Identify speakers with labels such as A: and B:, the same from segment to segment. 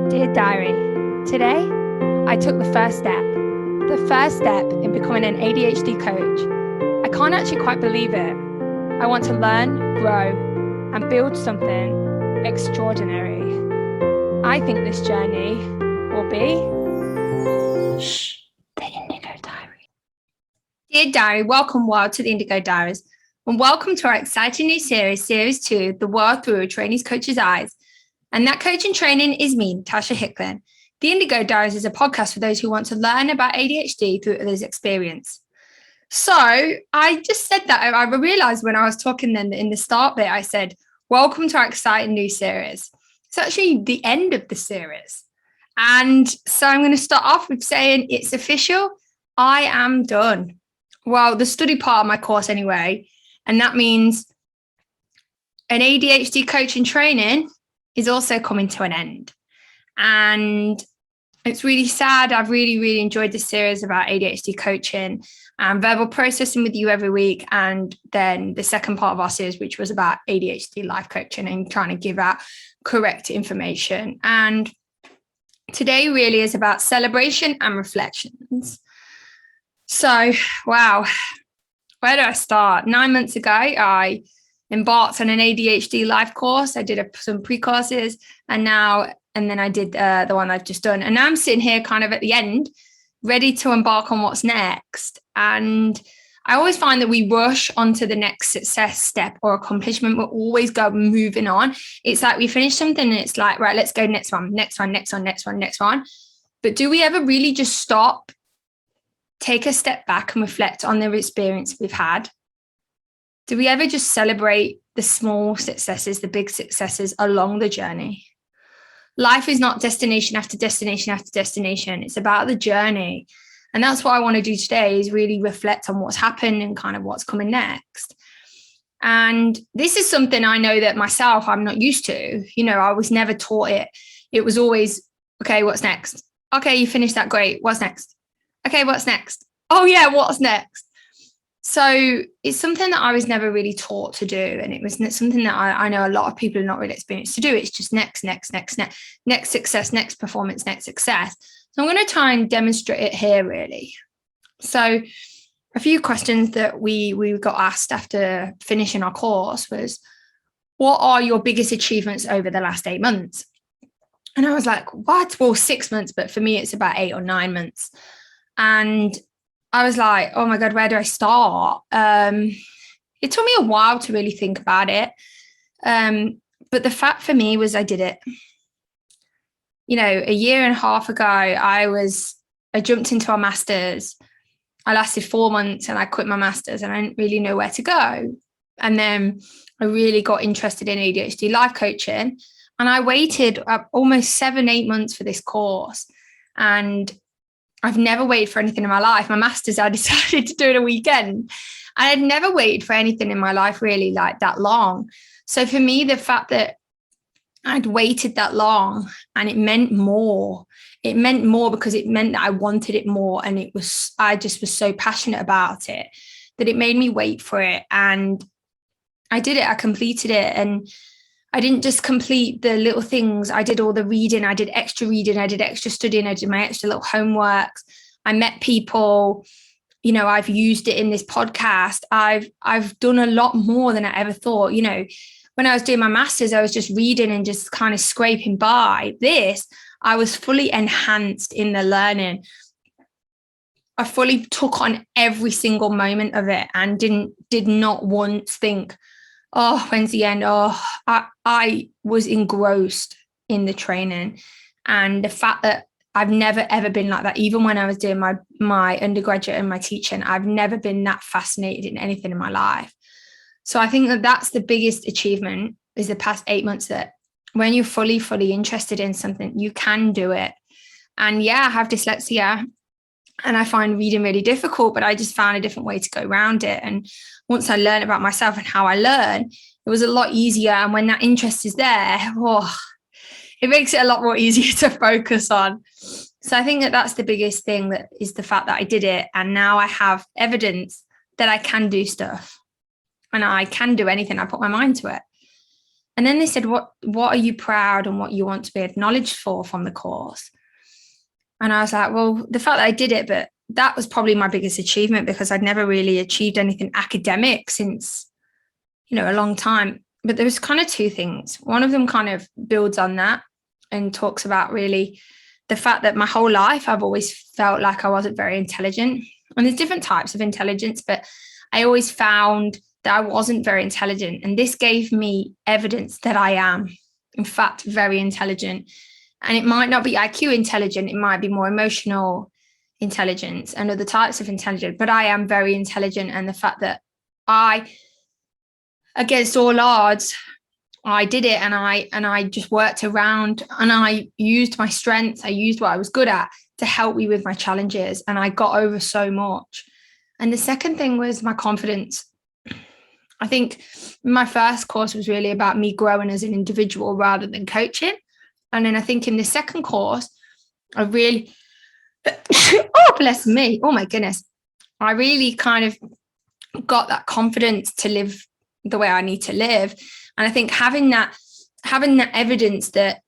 A: Dear Diary, today I took the first step in becoming an ADHD coach. I can't actually quite believe it. I want to learn, grow, and build something extraordinary. I think this journey will be the Indigo Diaries. Dear Diary, welcome world to the Indigo Diaries, and welcome to our exciting new series, Series 2, The World Through a Trainee's Coach's Eyes. And that coaching training is me, Natasha Hickling. The Indigo Diaries is a podcast for those who want to learn about ADHD through others' experience. So I just said that. I realised when I was talking then in the start bit, I said, welcome to our exciting new series. It's actually the end of the series. And so I'm going to start off with saying it's official. I am done. Well, the study part of my course anyway. And that means an ADHD coaching training is also coming to an end. And it's really sad. I've really enjoyed this series about ADHD coaching and verbal processing with you every week. And then the second part of our series, which was about ADHD life coaching and trying to give out correct information. And today really is about celebration and reflections. So, wow, where do I start? 9 months ago, I embarked on an ADHD life course. I did some pre-courses and then I did the one I've just done. And now I'm sitting here kind of at the end, ready to embark on what's next. And I always find that we rush onto the next success step or accomplishment. We're always moving on. It's like we finish something and it's like, right, let's go next one. But do we ever really just stop, take a step back and reflect on the experience we've had? Do we ever just celebrate the small successes, the big successes along the journey? Life is not destination after destination after destination. It's about the journey. And that's what I want to do today, is really reflect on what's happened and kind of what's coming next. And this is something I know that myself, I'm not used to. You know, I was never taught it. It was always, okay, what's next? Okay, you finished that, great. What's next? Okay, what's next? Oh yeah, what's next? So it's something that I was never really taught to do. And it was something that I know a lot of people are not really experienced to do. It's just next success, next performance, next success. So I'm going to try and demonstrate it here really. So a few questions that we got asked after finishing our course was, what are your biggest achievements over the last 8 months? And I was like, what? Well, 6 months, but for me, it's about 8 or 9 months. And I was like, oh my God, where do I start? It took me a while to really think about it. But the fact for me was I did it. You know, a year and a half ago, I jumped into a master's. I lasted 4 months and I quit my master's and I didn't really know where to go. And then I really got interested in ADHD life coaching. And I waited almost 7-8 months for this course. And I've never waited for anything in my life. My master's, I decided to do it a weekend. I had never waited for anything in my life really like that long. So for me, the fact that I'd waited that long and it meant more. It meant more because it meant that I wanted it more. And I just was so passionate about it that it made me wait for it. And I did it. I completed it. And I didn't just complete the little things. I did all the reading. I did extra reading. I did extra studying. I did my extra little homeworks. I met people. You know, I've used it in this podcast. I've done a lot more than I ever thought. You know, when I was doing my master's, I was just reading and just kind of scraping by. This, I was fully enhanced in the learning. I fully took on every single moment of it and did not once think, oh, when's the end? Oh, I was engrossed in the training. And the fact that I've never, ever been like that, even when I was doing my undergraduate and my teaching, I've never been that fascinated in anything in my life. So I think that that's the biggest achievement is the past 8 months, that when you're fully interested in something, you can do it. And yeah, I have dyslexia and I find reading really difficult, but I just found a different way to go around it. And once I learned about myself and how I learn, it was a lot easier. And when that interest is there, it makes it a lot more easier to focus on. So I think that that's the biggest thing, that is the fact that I did it. And now I have evidence that I can do stuff and I can do anything I put my mind to it. And then they said, what are you proud and what you want to be acknowledged for from the course? And I was like, well, the fact that I did it, but that was probably my biggest achievement, because I'd never really achieved anything academic since, a long time. But there was kind of two things. One of them kind of builds on that and talks about really the fact that my whole life I've always felt like I wasn't very intelligent. And there's different types of intelligence, but I always found that I wasn't very intelligent. And this gave me evidence that I am, in fact, very intelligent. And it might not be IQ intelligent, it might be more emotional intelligence and other types of intelligence, but I am very intelligent. And the fact that against all odds, I did it, and I just worked around, and I used my strengths, I used what I was good at to help me with my challenges, and I got over so much. And the second thing was my confidence. I think my first course was really about me growing as an individual rather than coaching. And then I think in the second course, I really, oh, bless me, oh my goodness, I really kind of got that confidence to live the way I need to live. And I think having that evidence that,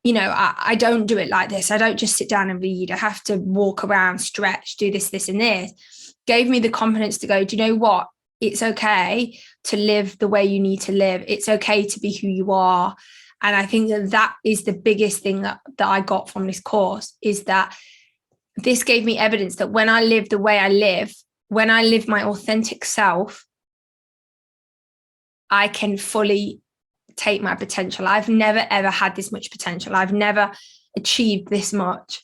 A: I don't do it like this. I don't just sit down and read. I have to walk around, stretch, do this, and this, gave me the confidence to go, do you know what? It's okay to live the way you need to live. It's okay to be who you are. And I think that is the biggest thing that I got from this course, is that this gave me evidence that when I live the way I live, when I live my authentic self, I can fully take my potential. I've never, ever had this much potential. I've never achieved this much.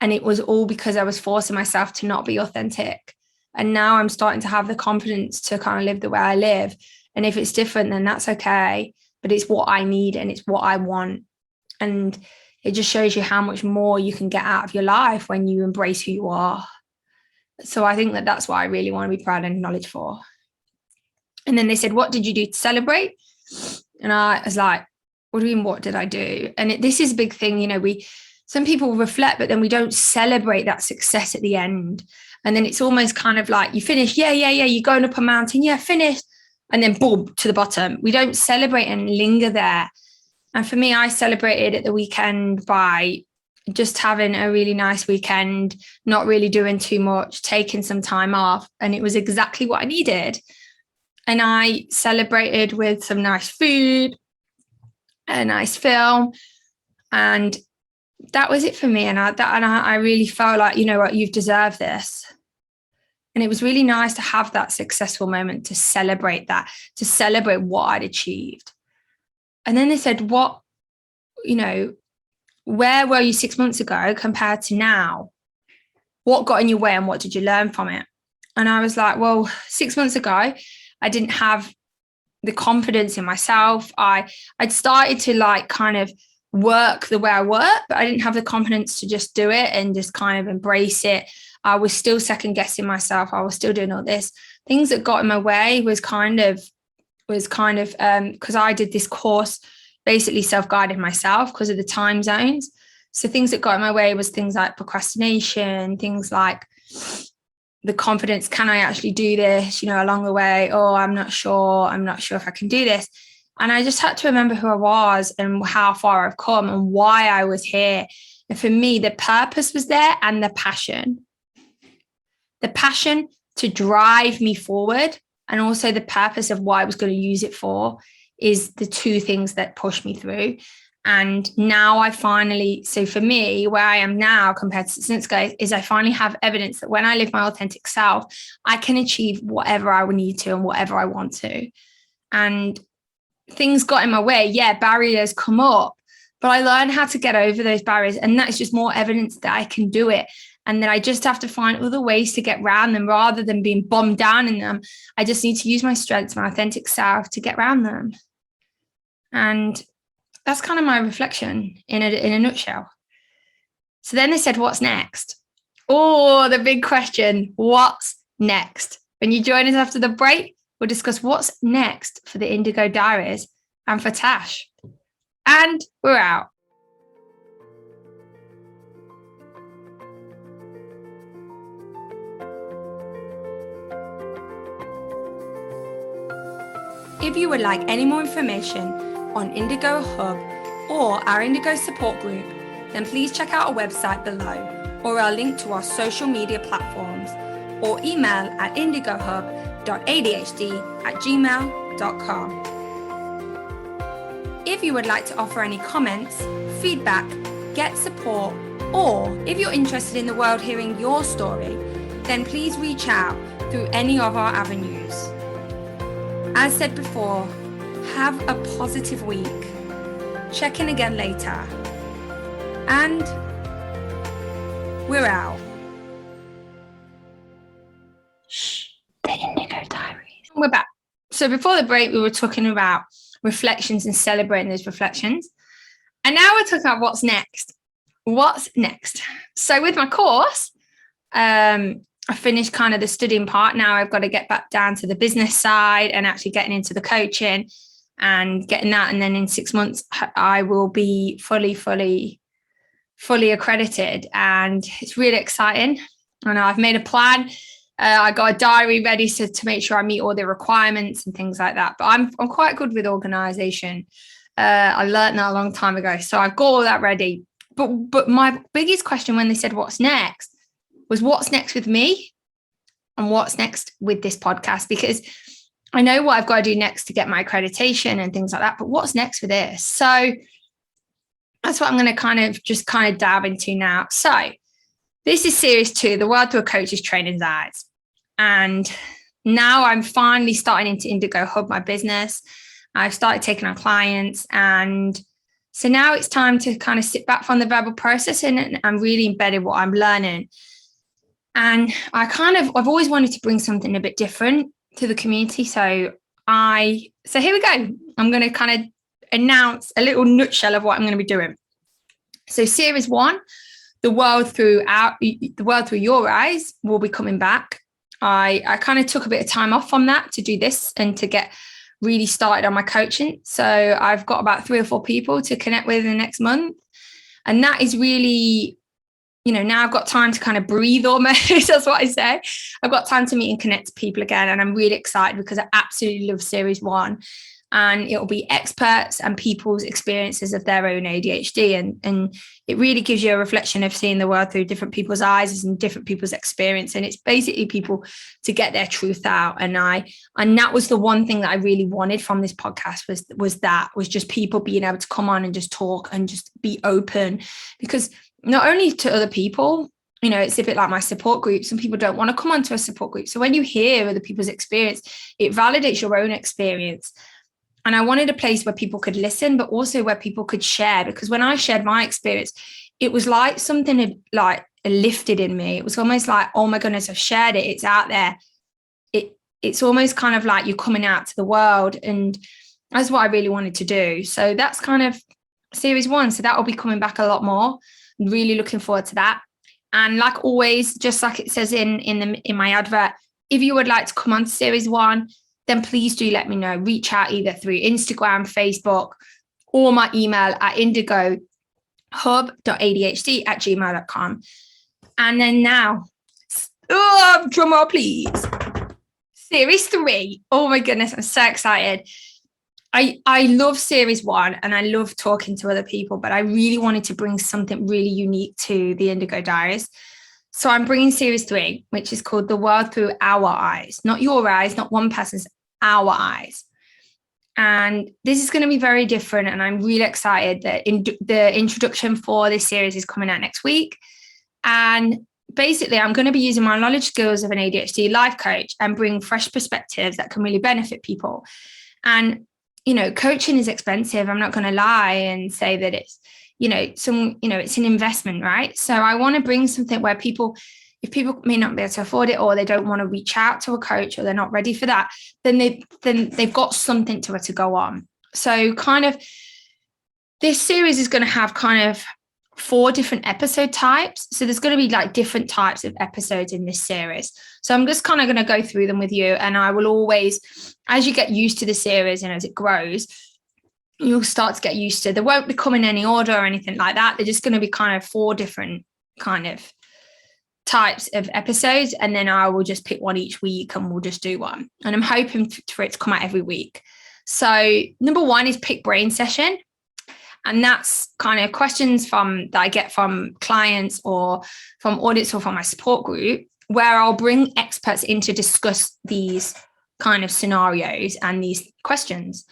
A: And it was all because I was forcing myself to not be authentic. And now I'm starting to have the confidence to kind of live the way I live. And if it's different, then that's okay. But it's what I need and it's what I want. And it just shows you how much more you can get out of your life when you embrace who you are. So I think that that's what I really want to be proud and acknowledged for. And then they said, what did you do to celebrate? And I was like, what do you mean, what did I do? And this is a big thing. Some people reflect, but then we don't celebrate that success at the end. And then it's almost kind of like you finish. Yeah. You're going up a mountain. Yeah, finish. And then boom, to the bottom. We don't celebrate and linger there. And for me, I celebrated at the weekend by just having a really nice weekend, not really doing too much, taking some time off. And it was exactly what I needed. And I celebrated with some nice food, a nice film. And that was it for me. And I really felt like, you know what, you've deserved this. And it was really nice to have that successful moment, to celebrate what I'd achieved. And then they said, where were you 6 months ago compared to now? What got in your way and what did you learn from it? And I was like, well, 6 months ago, I didn't have the confidence in myself. I'd started to kind of work the way I work, but I didn't have the confidence to just do it and just kind of embrace it. I was still second guessing myself. I was still doing all this. Things that got in my way was kind of because I did this course basically self-guided myself because of the time zones. So things that got in my way was things like procrastination, things like the confidence, can I actually do this, along the way? Oh, I'm not sure if I can do this. And I just had to remember who I was and how far I've come and why I was here. And for me, the purpose was there and the passion to drive me forward, and also the purpose of what I was going to use it for is the two things that push me through. And now so for me, where I am now compared to 6 months ago is I finally have evidence that when I live my authentic self, I can achieve whatever I need to and whatever I want to. And things got in my way. Yeah, barriers come up, but I learned how to get over those barriers. And that's just more evidence that I can do it. And then I just have to find other ways to get around them rather than being bombed down in them. I just need to use my strengths, my authentic self to get around them. And that's kind of my reflection in a nutshell. So then they said, what's next? Oh, the big question, what's next? When you join us after the break, we'll discuss what's next for the Indigo Diaries and for Tash. And we're out. If you would like any more information, on Indigo Hub or our Indigo support group, then please check out our website below or our link to our social media platforms, or email at indigohub.adhd@gmail.com. If you would like to offer any comments, feedback, get support, or if you're interested in the world hearing your story, then please reach out through any of our avenues. As said before, have a positive week. Check in again later. And we're out. The Indigo Diaries. We're back. So before the break, we were talking about reflections and celebrating those reflections. And now we're talking about what's next. What's next? So with my course, I finished kind of the studying part. Now I've got to get back down to the business side and actually getting into the coaching and getting that. And then in 6 months, I will be fully accredited. And it's really exciting. I know I've made a plan. I got a diary ready to make sure I meet all the requirements and things like that. But I'm quite good with organisation. I learned that a long time ago. So I've got all that ready. But my biggest question when they said what's next was what's next with me and what's next with this podcast, because I know what I've got to do next to get my accreditation and things like that. But what's next for this? So that's what I'm going to kind of dive into now. So this is series 2, The World Through a Coach's Training's Eyes. And now I'm finally starting into Indigo Hub, my business. I've started taking on clients. And so now it's time to kind of sit back from the verbal processing and I'm really embedded what I'm learning. And I've always wanted to bring something a bit different to the community. So here we go. I'm going to kind of announce a little nutshell of what I'm going to be doing. So series 1, The World Through Your Eyes, will be coming back. I kind of took a bit of time off from that to do this and to get really started on my coaching. So I've got about 3 or 4 people to connect with in the next month. And that is really, now I've got time to kind of breathe almost. That's what I say. I've got time to meet and connect to people again. And I'm really excited because I absolutely love series 1. And it will be experts and people's experiences of their own ADHD. And it really gives you a reflection of seeing the world through different people's eyes and different people's experience. And it's basically people to get their truth out. And that was the one thing that I really wanted from this podcast was just people being able to come on and just talk and just be open. Because not only to other people, it's a bit like my support group. Some people don't want to come onto a support group. So when you hear other people's experience, it validates your own experience. And I wanted a place where people could listen, but also where people could share. Because when I shared my experience, it was like something had lifted in me. It was almost like, oh my goodness, I've shared it. It's out there. It's almost kind of like you're coming out to the world. And that's what I really wanted to do. So that's kind of series 1. So that will be coming back a lot more. I'm really looking forward to that. And like always, just like it says in my advert, if you would like to come on to series 1, then please do let me know. Reach out either through Instagram, Facebook, or my email at indigohub.adhd@gmail.com. And then now, drum roll, please. Series 3. Oh my goodness, I'm so excited. I love series 1 and I love talking to other people, but I really wanted to bring something really unique to the Indigo Diaries. So I'm bringing series 3, which is called The World Through Our Eyes, not your eyes, not one person's, our eyes. And this is going to be very different. And I'm really excited that the introduction for this series is coming out next week. And basically, I'm going to be using my knowledge skills of an ADHD life coach and bring fresh perspectives that can really benefit people. And, coaching is expensive. I'm not going to lie and say that it's, it's an investment, right? So I want to bring something where if people may not be able to afford it, or they don't want to reach out to a coach, or they're not ready for that, then they've got something to go on. So kind of this series is going to have kind of 4 different episode types. So there's going to be different types of episodes in this series. So I'm just kind of going to go through them with you. And I will always, as you get used to the series and as it grows, you'll start to get used to. They won't be coming in any order or anything like that. They're just going to be kind of 4 different kind of types of episodes. And then I will just pick one each week and we'll just do one. And I'm hoping for it to come out every week. So number one is pick brain session. And that's kind of questions that I get from clients or from audits or from my support group, where I'll bring experts in to discuss these kind of scenarios and these questions.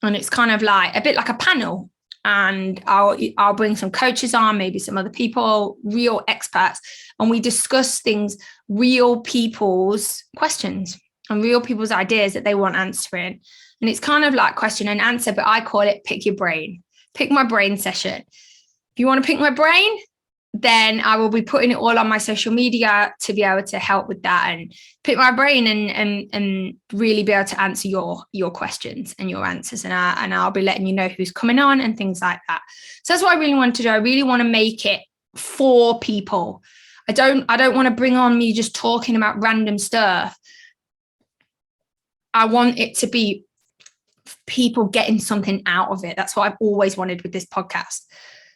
A: And it's kind of like a bit like a panel. And I'll bring some coaches on, maybe some other people, real experts, and we discuss things, real people's questions and real people's ideas that they want answering. And it's kind of like question and answer, but I call it pick your brain. Pick my brain session. If you want to pick my brain, then I will be putting it all on my social media to be able to help with that and pick my brain and really be able to answer your questions and your answers. And I'll be letting you know who's coming on and things like that. So that's what I really want to do. I really want to make it for people. I don't want to bring on me just talking about random stuff. I want it to be people getting something out of it. That's what I've always wanted with this podcast.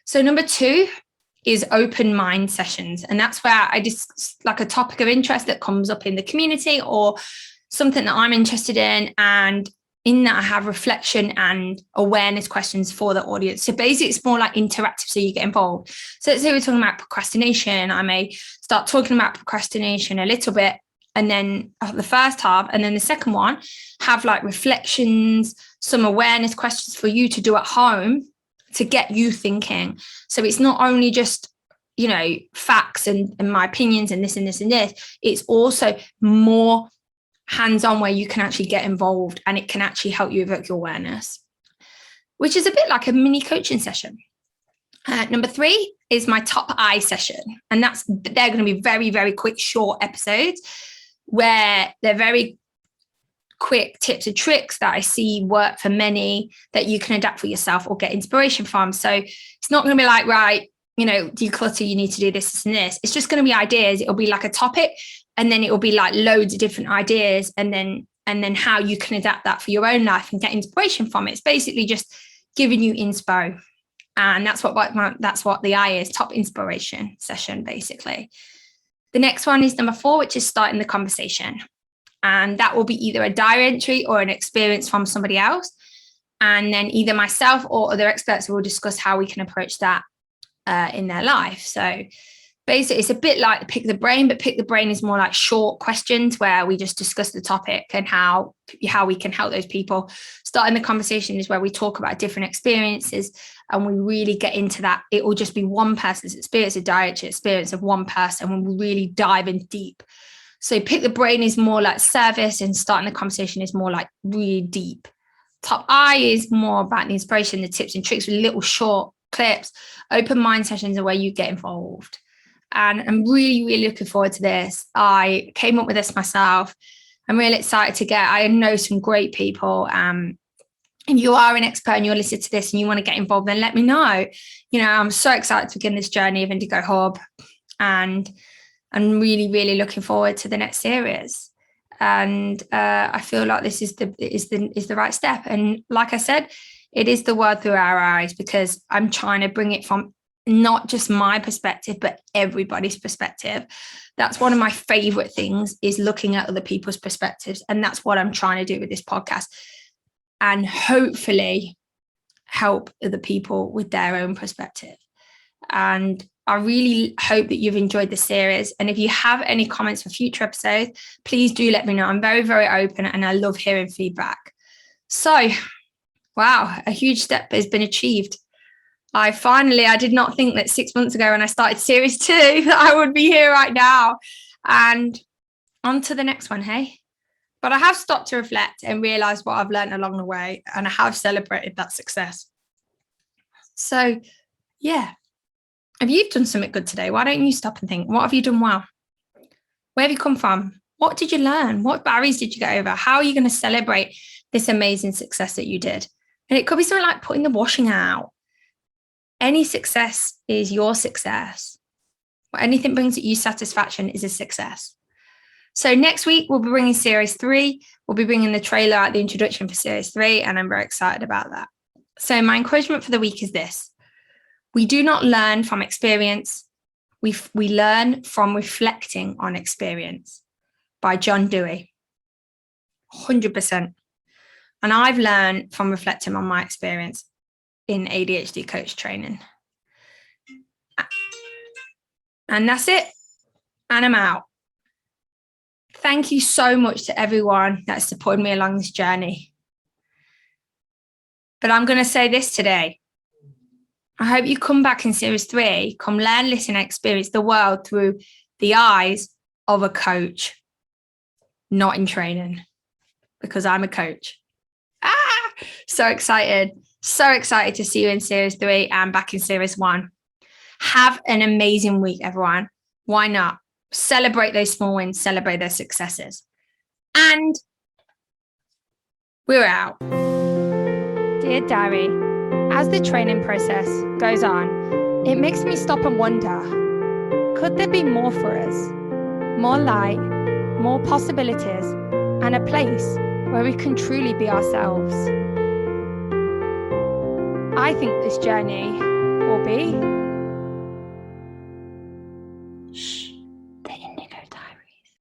A: So number two is open mind sessions. And that's where I just like a topic of interest that comes up in the community or something that I'm interested in. And in that I have reflection and awareness questions for the audience. So basically it's more like interactive, so you get involved. So let's say we're talking about procrastination. I may start talking about procrastination a little bit, and then the first half, and then the second one, have like reflections, some awareness questions for you to do at home to get you thinking. So it's not only just, facts and my opinions and this and this and this. It's also more hands-on where you can actually get involved and it can actually help you evoke your awareness, which is a bit like a mini coaching session. Number three is my top I session. And they're going to be very, very quick, short episodes where they're very quick tips and tricks that I see work for many that you can adapt for yourself or get inspiration from. So it's not going to be like, right, declutter, you need to do this and this. It's just going to be ideas. It'll be like a topic, and then it will be like loads of different ideas, and then how you can adapt that for your own life and get inspiration from it. It's basically just giving you inspo. And that's what the I is, top inspiration session, basically. The next one is number 4, which is starting the conversation. And that will be either a diary entry or an experience from somebody else. And then either myself or other experts will discuss how we can approach that in their life. So basically, it's a bit like pick the brain, but pick the brain is more like short questions where we just discuss the topic and how we can help those people. Starting the conversation is where we talk about different experiences and we really get into that. It will just be one person's experience, a dietary experience of one person, when we really dive in deep. So pick the brain is more like service, and starting the conversation is more like really deep. Top I is more about the inspiration, the tips and tricks with little short clips. Open mind sessions are where you get involved. And I'm really, really looking forward to this. I came up with this myself. I'm really excited I know some great people. If you are an expert and you're listening to this and you want to get involved, then let me know. I'm so excited to begin this journey of Indigo Hub, and I'm really, really looking forward to the next series. And I feel like this is the right step. And like I said, it is the world through our eyes, because I'm trying to bring it from not just my perspective, but everybody's perspective. That's one of my favorite things, is looking at other people's perspectives. And that's what I'm trying to do with this podcast, and hopefully help other people with their own perspective. And I really hope that you've enjoyed the series. And if you have any comments for future episodes, please do let me know. I'm very, very open and I love hearing feedback. So, wow, a huge step has been achieved. I did not think that 6 months ago when I started series 2 that I would be here right now. And on to the next one, hey? But I have stopped to reflect and realised what I've learned along the way, and I have celebrated that success. So, yeah. If you've done something good today, why don't you stop and think, what have you done well? Where have you come from? What did you learn? What barriers did you get over? How are you going to celebrate this amazing success that you did? And it could be something like putting the washing out. Any success is your success. Anything brings you satisfaction is a success. So next week, we'll be bringing series 3. We'll be bringing the trailer out, the introduction for series 3, and I'm very excited about that. So my encouragement for the week is this. We do not learn from experience. We learn from reflecting on experience, by John Dewey. 100%. And I've learned from reflecting on my experience in ADHD coach training. And that's it. And I'm out. Thank you so much to everyone that's supported me along this journey. But I'm going to say this today. I hope you come back in series 3, come learn, listen, and experience the world through the eyes of a coach, not in training, because I'm a coach. So excited to see you in series 3 and back in series 1. Have an amazing week, everyone. Why not? Celebrate those small wins, celebrate those successes. And we're out. Dear Diary, as the training process goes on, it makes me stop and wonder, could there be more for us? More light, more possibilities, and a place where we can truly be ourselves? I think this journey will be... Shh.